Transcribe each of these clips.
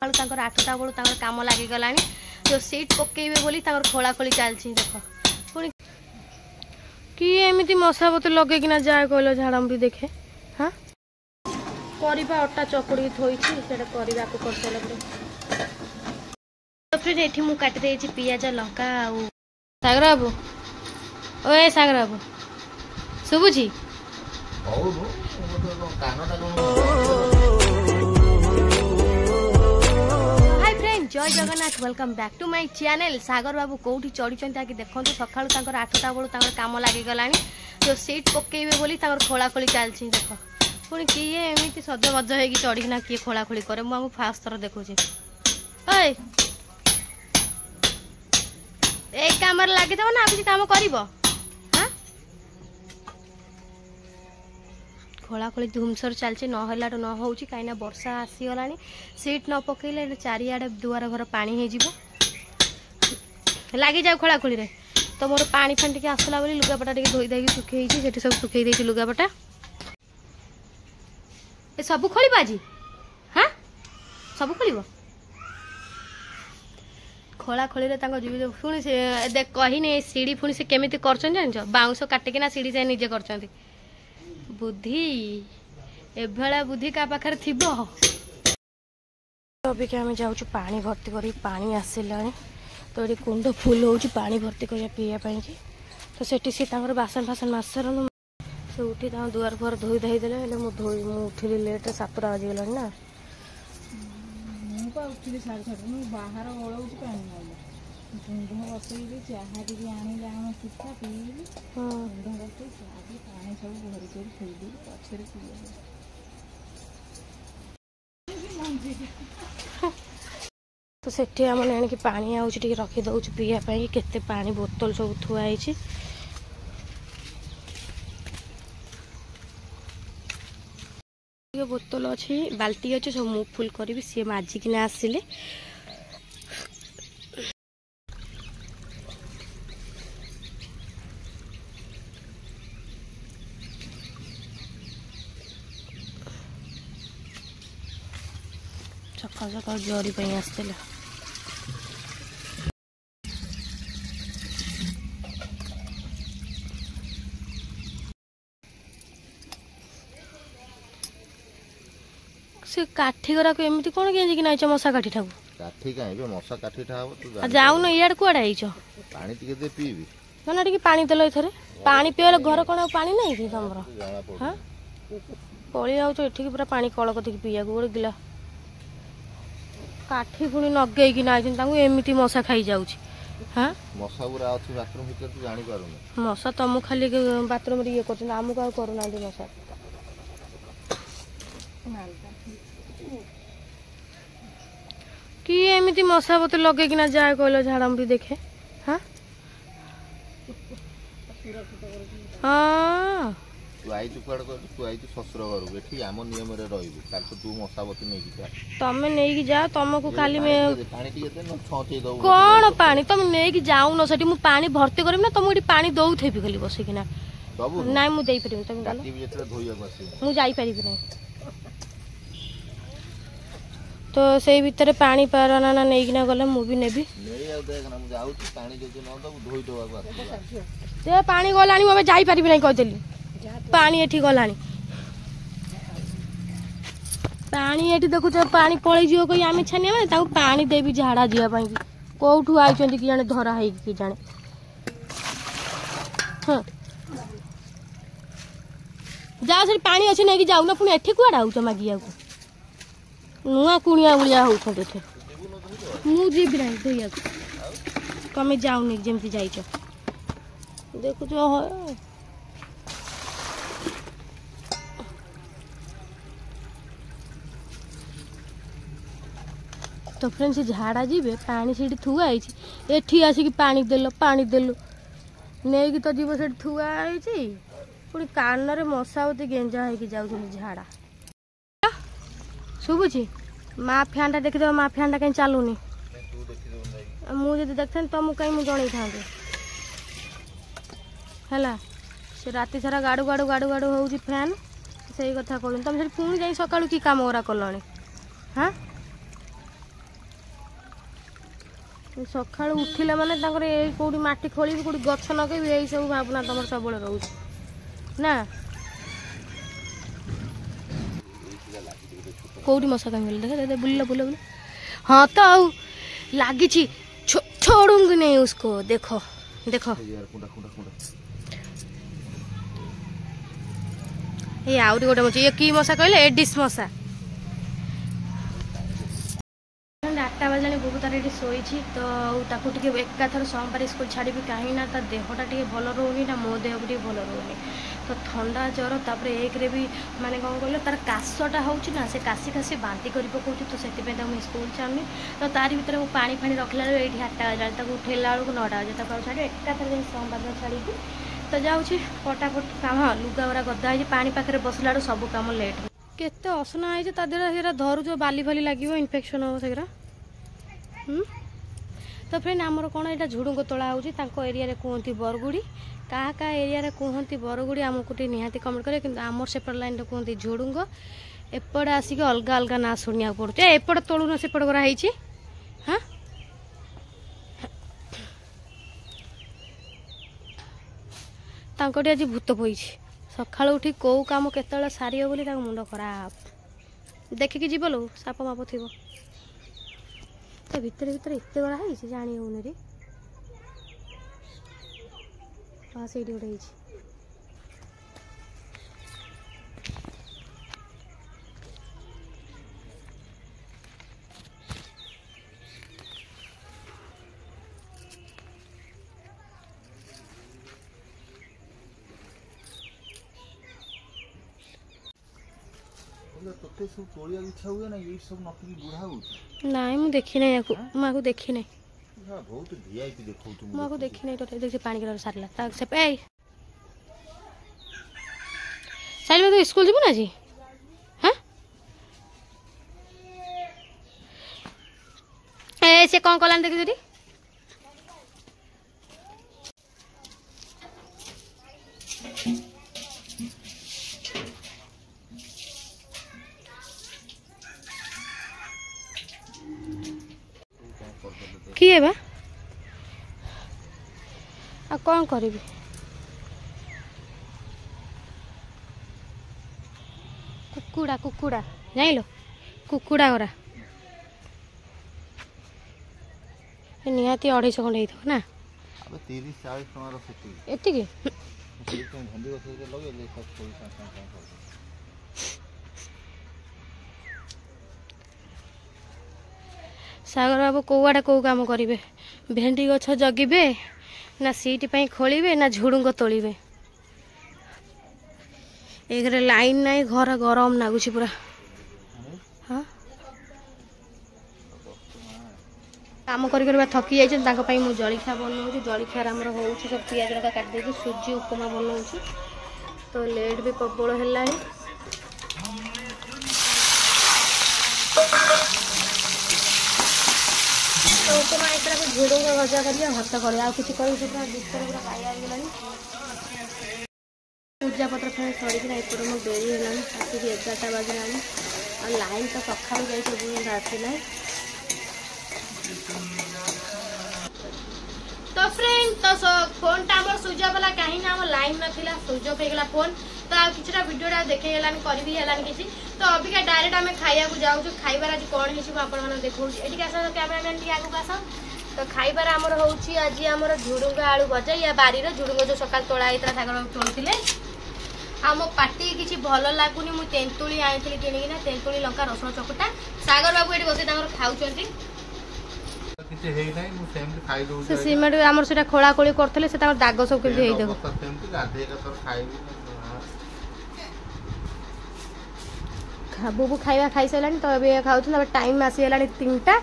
तांकर 8टा बेलू काम लगिगला जो सीट पकेबे बोली खोला खोली चलती देख पुणी किए एमती मशा बती लगे कि जाए कहल झाड़ भी देखे हाँ करवा अटा चकुड़ी थोड़ी से कर सारा फ्रेंड ये मुझे काटिदे पियाज लंका सागर बाबू ओ सागर बाबू शुभुची जय Jagannath welcome back to my channel. Sagar Babu कौटी चढ़ी आगे देखो सका 8टा बेलू काम लगिगला जो सीट पकेबे बोली खोला खोली चलती देख पुणी किए एमती सजबज हो चढ़ीना किए खोला खोली करे मुझे फास्ट थर देखुची काम लगी ना किसी काम कर खोला खोली धूमसर चलती नहला न हो कहीं वर्षा आसीगला सीट न पकईले चारिआडे दुआर घर पानी हो लगी जाओ खोला खोली रे तो मोर पानी फानी टे आसला बोली लुगापटा टे धोई देकी सुखई से सब सुखई देती लुगापटा ए सब खोल आज हाँ सब खोल खोला खोली जीवित पुणी से कहनी सीढ़ी पुणी से केमी कर बाउंश काटिकिना सीढ़ी जाए निजे कर बुद्धि एभला बुद्धि का पाखर थिबो अभी आम जाऊँ पानी भर्ती कर पानी आसला तो ये कुंड फुल हो पानी भर्ती कर पीवाई तो सेठी सी बासन फासन मासर से उठी दुआर फुआर धोई धाई देले उठिली लेट 7टा बाजिगला ना उठिली 7:30 बाहर ओलौची पानी कुंड बसैली चाहा टी आने आम पिठा पीली कुंड बसई चाह पानी सब भरी कर थोड़ी पछे तो सेठी आम आनिक पानी आउची रखी दउची पीवाई केते पानी बोतल सब थुआई बोतल अच्छी बाल्टी अच्छे सब मुख फुल करी सी माजिकिना आसिले सकाल सकाल जरी पे आसते से काठी गरा को एमती कोन गेंजी कि नाइछ मशा काठी ठाकू काठी काइबे मशा काठी ठाबो तू जाऊ न इयाड कोडा आइछ पानी टिके दे पीबी ना टिके पानी देलो एथरे पानी पियले घर कोन पानी नहीं कि तमरो हां पळी आउ तो एठी पूरा पानी कळ कथि पिया गोड़ गिला काठी पुणी नगे कि नाइछ तांगु एमिति मशा खाई जाउची हां मशा पूरा अछि बाथरूम भीतर तू जानि पारुन मशा तमु खाली बाथरूम रे ये करछन आमु का करू ना मशा कि एमती मशा बती लगे कि जाए कहल झाड़ भी देखे हाँ हाँ तू आई तू कुआड कर तू आई तू ससुर घर बेठी आम नियम रे रहइबू काल तो तू मशा बती नै कि जा तमे नै कि जा तमको खाली में पानी टिके दे न छौते दउ कोन पानी तुम नै कि जाऊ न सेठी मु पानी भर्ती करम ना तुम एठी पानी दउ थेबी खाली बसी कि ना बाबू नै मु देई परिम तुम काटी भी एतरे धोइया बसी मु जाई परिबि नै तो से भीतर पानी पारना ना नहीं किना गले मु भी नेबी नहीं आ देख ना मु जाऊ पानी जति न दउ धोई दवा बस ते पानी गलानी मबे जाई परिबि नै कहदेली पानी एठी गलानी पानी एठी देखु छ पानी पळै जियो कोई आमे छानिया माने ताऊ पानी देबी झाड़ा जिया पई कोठु आइ छंती कि जाने धरा है कि जाने हां जा से पानी अछि नै कि जाऊ ना पुनी एठी कुआडा आउ त मागिया को नुआ कुणिया उलिया होते थे मु जीबी ना धोइया कमे जाऊनी जमती जाइछ देखु जो तो फ्रेंड्स झाड़ा जीवे पानी से थुआ एठी आसिक पानी देलो नहीं कि तो जीव से थुआ पुणी कान रे मशावती गेंजा है जाऊँ झाड़ा शुभुची माँ फैन टा देखीद माँ फैन टा कहीं चलुनी मुझे देखते तुमको कहीं मुझे जन था से राति सारा गाड़ू गाड़ू गाड़ू गाड़ू हो फैन से कथा कहूँ तुम से पुणी जा सका कि कम गुरा कल हाँ सकाळु उठिले माने तांकर ए कोडी माटी खोलिबी कोडी गछ नगेबी एई सब भावना तमर सबले रहउछ ना कोडी मसा कांगल देख दे बुल्ला बुल्ला बुल्ला हां तो आउ लागी छी छोड़ूंगी नहीं उसको देखो देखो ये आउरी गोटे मछी ये की मशा कहले एडिस मशा 8टा बजे बहुत तार ये शोची तो ताकू टे एकाथर सोमवार स्कूल छाड़ी कहीं ना ता देहटा टे भल रोनी ना मो देह भी भल रोनी तो ठंडा ज्वर तापर एक रे भी माने कौन कहल तार काशटा होची ना से काशी काशी बांती कर पकाउची तो से स्कूल छाड़नी तो तार भर पानी फाणी रखला ये 8टा बजे उठेला बेलू 9टा बजे छाड़ी एकाथर सोमवार छाड़ी तो जाऊँगी फटाफट काम लुगा गुरा गदा है पानी पाखे बसला सब कम लेट केते असना है तादेह धरुच बाली फाली लगे इनफेक्शन हम से तो फ्रेंड आमर कौन यहाँ झुड़ुंग तोला हो एरिया कहती बरगुड़ी क्या क्या एरिया कहती बरगुड़ी आमको निहाती कमेंट करें कि आमर सेपट लाइन कहती झुड़ुंग एपटे आसिक अलग अलग ना शुणा पड़े एपट तोलून सेपट कराई हाँ तांकटी आज भूत पई सकाळु उठी कौ काम केतले सारियो बोली मुंड खराब देखिकी जीव लो साप माप थी भितर भितर एत गड़ा है जानी होने रे हाँ से गोटे तोते सब तोड़िया इच्छा हुए ना ये सब नकली बुढ़ा हो नाइ मु देखि नै याकू माको देखि नै हां बहुत वीआईपी देखौ तुम माको देखि नै तो देख पानी कलर सारला ता से ए साइल में तो स्कूल जीबो ना जी हां ए से कोन कलान देखि जरी किए बा आ कौन करी कुकुड़ा कुकुड़ा जाइल कुकुड़ा गरा निहाती 250 खंड होइथो ना अबे 30 40 टका रो सेती एतिके सेती भंडी गछ के लगे ले सब कोई सा सागर बाबू कौआड़े कौ काम करेंगे भेंडी गछ जगिबे ना सीट खोलिबे ना झुड़ुंग तोलिबे एक लाइन नाई घर गरम नागुची पूरा हाँ काम कर थकी जाइए मुझे जलखिया बनाऊँ जलखियार आमर हो सब पिज लगा काट सुजी उपमा बनाऊँ तो लेट भी प्रबल है तो उपमा एक झुड़ुंग भजा कर भात कर किसी पूजा पत्र फिर सड़क एपटे मो डेरी है आसिक 11टा बजला और लाइन तो सका जाए आसला तो फ्रेंड तो फोन टा आम स्विच ऑफ है कहीं ना लाइन नाला स्विच ऑफ होगा फोन तो आ कि वीडियो देखे कि तो अबिका डायरेक्ट आम खाइबा जाऊँ खाइबार आज कौन है देखा ये आस कैमरामैन टी आगे आस तो खाइबार आमर हूँ आज आमर झुड़ुंग आलू भजा या बारीर झुड़ुंग जो सकाल तोड़ा होता सागर तोड़ते आम पार्टी किसी भल लगुनि मुझे तेंतुली आनी किणिकिना तेंतुली लंका रसुण चकटा सागर बाबू ये बस खाऊँ सीमेंट आमर से खोला खोली करते से दाग सब केमती बुबू खाइबा खाई सारा तो ये खाऊ टाइम आसीगला 3टा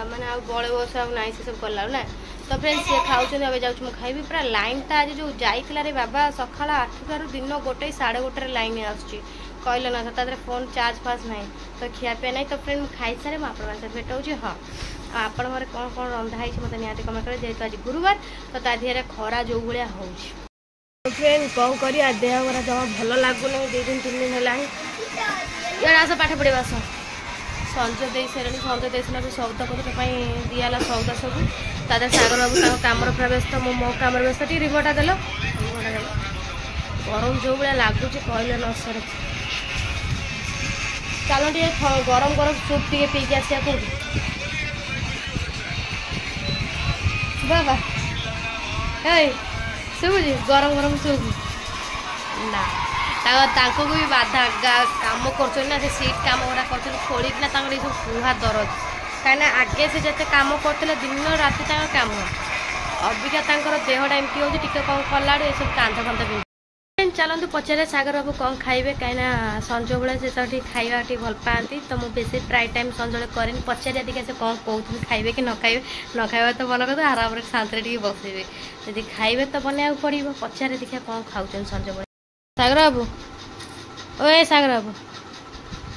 माने आ बड़े बस नाई से सब कला ना तो फ्रेंड्स सी खाऊँ जाऊँ खाइबी पूरा लाइन टा आज जो जाइला रे बाबा सकाल 8 दिन 1 साढ़े 1 लाइन आसुची कहल ना था फोन चार्ज फार्ज ना तो खियापिया ना तो फ्रेंड खाई सारे मुझे भेटाऊँ हाँ आपण घर कौन कौन रंधा है मतलब निहाती कमेंट करें जेहेतु आज गुरुवार तो ता देहरे खरा जो भाया हो फ्रेंड कौन कर देह गरा जमा भल लगुना 2 दिन 3 दिन है ଇଆଡ଼େ ଆସ ପାଠ ପଢ଼ିବା ଆସ। ସଞ୍ଜ ଦେଇ ସାରିଲାଣି, ସଞ୍ଜ ଦେଇ ସାରିଲା ସଉଦା ପତ୍ର ପାଇଁ ଦିଆହେଲା ସଉଦା ସବୁ। ତା ଦେହରେ ସାଗର ବାବୁ ତାଙ୍କ କାମରେ ପୁରା ବ୍ୟସ୍ତ, ମୁଁ ମୋ କାମରେ ବ୍ୟସ୍ତ। ଟିକେ ରିମୋଟ୍ଟା ଦେଲ, ରିମୋଟ୍ଟା ଦେଲ। ଗରମ ଯେଉଁ ଭଳିଆ ଲାଗୁଛି କହିଲେ ନ ସରେ। ଚାଲ ଟିକେ ଗରମ ଗରମ ସୁପ୍ ଟିକେ ପିଇକି ଆସିବା କୋଉଠି। ବାବା ଏଇ ଶୁଭୁଛି ଗରମ ଗରମ ସୁପ୍ ନା ତାଙ୍କୁ ବି ବାଧା କାମ କରୁଛନ୍ତି ନା, ସେ ସିଟ୍ କାମ ଗୁଡ଼ା କରୁଛନ୍ତି ଖୋଳିକିନା ତାଙ୍କର ଏସବୁ କୁହା ଦରଜ। କାହିଁକିନା ଆଗେ ସେ ଯେତେ କାମ କରୁଥିଲେ ଦିନ ରାତି ତାଙ୍କ କାମ, ଅବିକା ତାଙ୍କର ଦେହଟା ଏମିତି ହେଉଛି ଟିକେ କ'ଣ କଲାଠୁ ଏସବୁ କାନ୍ଧ ଫାନ୍ଧ ବିନ୍ଧୁ। ଚାଲନ୍ତୁ ପଚାରେ ସାଗର ବାବୁ କ'ଣ ଖାଇବେ, କାହିଁକିନା ସଞ୍ଜବେଳେ ସେ ତ ଟିକେ ଖାଇବା ଟିକେ ଭଲ ପାଆନ୍ତି। ତ ମୁଁ ବେଶୀ ପ୍ରାୟ ଟାଇମ୍ ସଞ୍ଜବେଳେ କରେନି, ପଚାରିବା ଟିକେ ସେ କ'ଣ କହୁଛନ୍ତି ଖାଇବେ କି ନ ଖାଇବେ। ନ ଖାଇବା ତ ଭଲ କଥା, ଆରାମରେ ଶାନ୍ତିରେ ଟିକେ ବସେଇବେ। ଯଦି ଖାଇବେ ତ ବନେଇବାକୁ ପଡ଼ିବ। ପଚାରେ ଦେଖିବା କ'ଣ ଖାଉଛନ୍ତି ସଞ୍ଜବେଳେ। ସାଗର ବାବୁ, ଓ ଏ ସାଗର ବାବୁ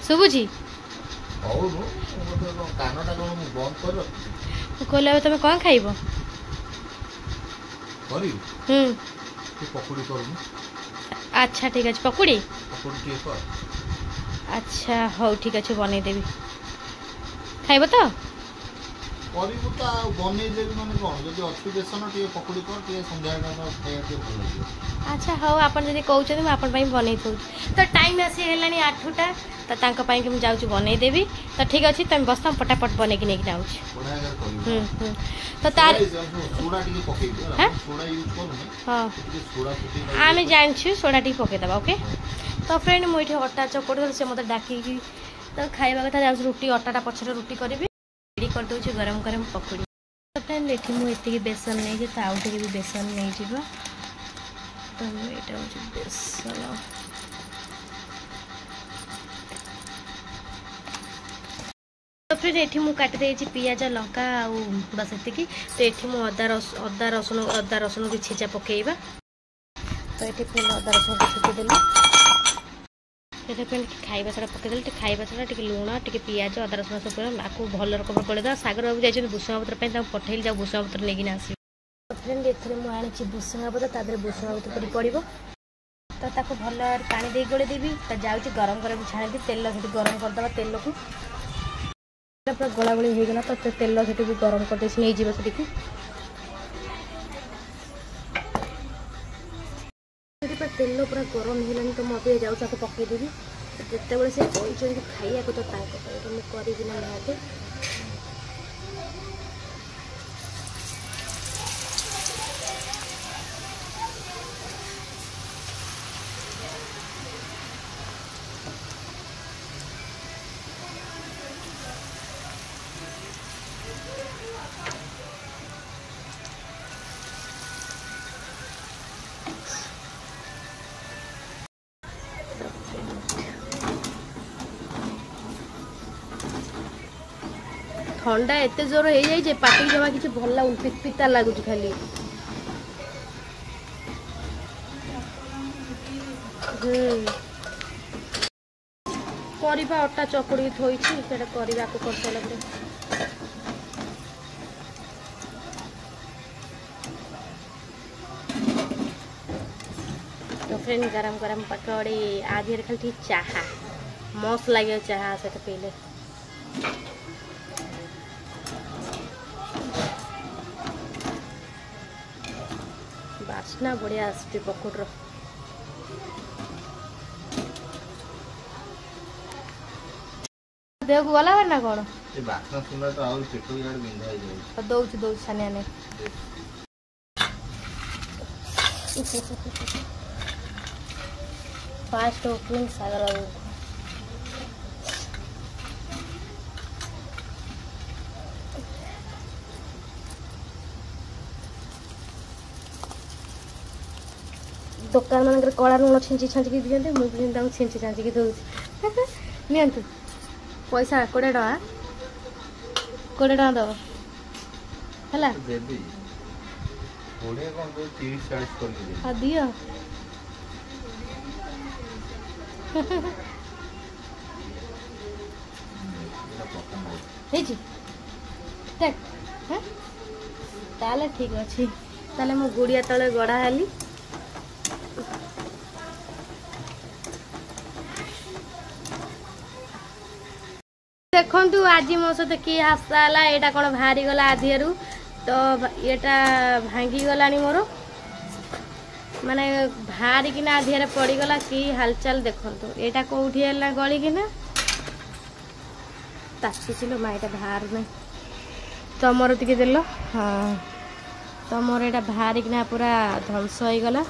ଶୁଭୁଛି? ମୁଁ କହିଲି ଏବେ ତମେ କ'ଣ ଖାଇବ? ଆଚ୍ଛା ଠିକ୍ ଅଛି, ପକୁଡ଼ି। ଆଚ୍ଛା ହଉ ଠିକ୍ ଅଛି, ବନେଇଦେବି। ଖାଇବ ତ? କରିବୁ ତ ଆଉ ବନେଇଦେବି ମାନେ କ'ଣ, ଯଦି ଅଛି ବେସନ ଟିକେ ପକୁଡ଼ି କର, ଟିକେ ସନ୍ଧ୍ୟାବେଳେ ଖାଇବା ଟିକେ ଭଲ ଲାଗିବ। ଆଚ୍ଛା ହଉ, ଆପଣ ଯଦି କହୁଛନ୍ତି ମୁଁ ଆପଣ ପାଇଁ ବନେଇ ଦେଉଛି। ତ ଟାଇମ୍ ଆସି ହେଲାଣି 8ଟା, ତ ତାଙ୍କ ପାଇଁକି ମୁଁ ଯାଉଛି ବନେଇଦେବି। ତ ଠିକ୍ ଅଛି, ତମେ ବସ, ପଟାପଟ ବନେଇକି ନେଇକି ଯାଉଛି। ତ ତାର ହଁ ଆମେ ଜାଣିଛୁ, ସୋଡ଼ା ଟିକେ ପକେଇଦେବା। ଓକେ। ତ ଫ୍ରେଣ୍ଡ ମୁଁ ଏଠି ଅଟା ଚକଟି ଦେଲି, ସେ ମୋତେ ଡାକିକି ତ ଖାଇବା କଥା ଯାଉଛି। ରୁଟି ଅଟାଟା ପଛରେ ରୁଟି କରିବି, ରେଡ଼ି କରିଦେଉଛି ଗରମ ଗରମ ପକୁଡ଼ି। ତ ଫ୍ରେଣ୍ଡ ଏଠି ମୁଁ ଏତିକି ବେସନ ନେଇଛି, ତ ଆଉ ଟିକେ ବି ବେସନ ନେଇଯିବା। ତ ଏଇଟା ହେଉଛି ବେସନ। ତ ଫ୍ରେଣ୍ଡ ଏଠି ମୁଁ କାଟି ଦେଇଛି ପିଆଜ ଲଙ୍କା ଆଉ ବାସ୍ ଏତିକି। ତ ଏଠି ମୁଁ ଅଦା ରସୁଣ ବି ଛେଚା ପକେଇବା। ତ ଏଠି ଫ୍ରେଣ୍ଡ ଅଦା ରସୁଣ ଛେଚିଦେଲି। ଏଠି ଫ୍ରେଣ୍ଡ ଖାଇବା ସୋଡ଼ା ପକେଇଦେଲି, ଟିକେ ଖାଇବା ସୋଡ଼ା, ଟିକେ ଲୁଣ, ଟିକେ ପିଆଜ, ଅଦା ରସୁଣ ସବୁ ଆକୁ ଭଲ ରକମ ଗୋଳେଇଦେବା। ସାଗର ବାବୁ ଯାଇଛନ୍ତି ଭୁଷୁଙ୍ଗା ପତ୍ର ପାଇଁ, ତାଙ୍କୁ ପଠେଇଲି ଯାଉ ଭୁଷୁଙ୍ଗା ପତ୍ର ନେଇକିନା ଆସିବି। ଫ୍ରେଣ୍ଡ ଏଥିରେ ମୁଁ ଆଣିଛି ଭୁଷୁଙ୍ଗା ପତ୍ର, ତା ଦେହରେ ଭୁଷୁଙ୍ଗା ପତ୍ର ପଡ଼ି ପଡ଼ିବ। ତ ତାକୁ ଭଲ ଭାବରେ ପାଣି ଦେଇ ଗୋଳେଇଦେବି। ତ ଯାଉଛି ଗରମ ଗରମ ଛାଣିକି ତେଲ ସେଠି ଗରମ କରିଦେବା। ତେଲକୁ ପୁରା ଗୋଳାଗୋଳି ହେଇଗଲା, ତ ତେଲ ସେଠି ବି ଗରମ କରିଦେଇଛି, ନେଇଯିବ ସେଠିକି। ସେଠି ପୁରା ତେଲ ପୁରା ଗରମ ହେଇଗଲାଣି, ତ ମୁଁ ଏବେ ଯାଉଛି ତାକୁ ପକେଇଦେବି। ଯେତେବେଳେ ସେ କହିଛନ୍ତି ଖାଇବାକୁ, ତ ତାଙ୍କ ପାଇଁ ମୁଁ କରିବି ନା ନିହାତି। ଥଣ୍ଡା ଏତେ ଜୋର ହେଇଯାଇଛି, ପାଟିକି ଜମା କିଛି ଭଲ ଲାଗୁନି, ପିତା ଲାଗୁଛି ଖାଲି। କରିବା ଅଟା ଚକୁଡ଼ିକି ଥୋଇଛି, ସେଇଟା କରିବା। ଆକୁ କରିସାରିଲା ପରେ तो फ्रेंड गरम गरम पकौड़ी आधी खाली चाह मस्त लगे चाह सहित पीले। बास्ना बढ़िया आसुची पकोड़र। देह को गला ना कौन ए बास्ना सुनला तो आउर पेट यार बिंधा हो जाय। दउछ दउछ छानिया ने फास्ट ओपनिंग सागर बाबू दुकान मान कला लुण छिंची छांचिकी दिखते मुझे छिंची छांचिकी दूसरी नियंतु पैसा 20 टका दब है दियो ताले ठीक अच्छे ताले मो गुड़िया तले गड़ा हेली देखु आज मो सहित किए हादसा है यहाँ कौन बाहरी गला आधिरू तो येटा भांगी गलानी मोर माने बाहरी किना आधिरे पड़गला कि हालचाल देखु यहाँ कौटी है गली किना ताकिलो माँ यहाँ बाहर ना तुमर टे देल हाँ तुमर यहाँ बाहरी किना पूरा ध्वंस हो गला।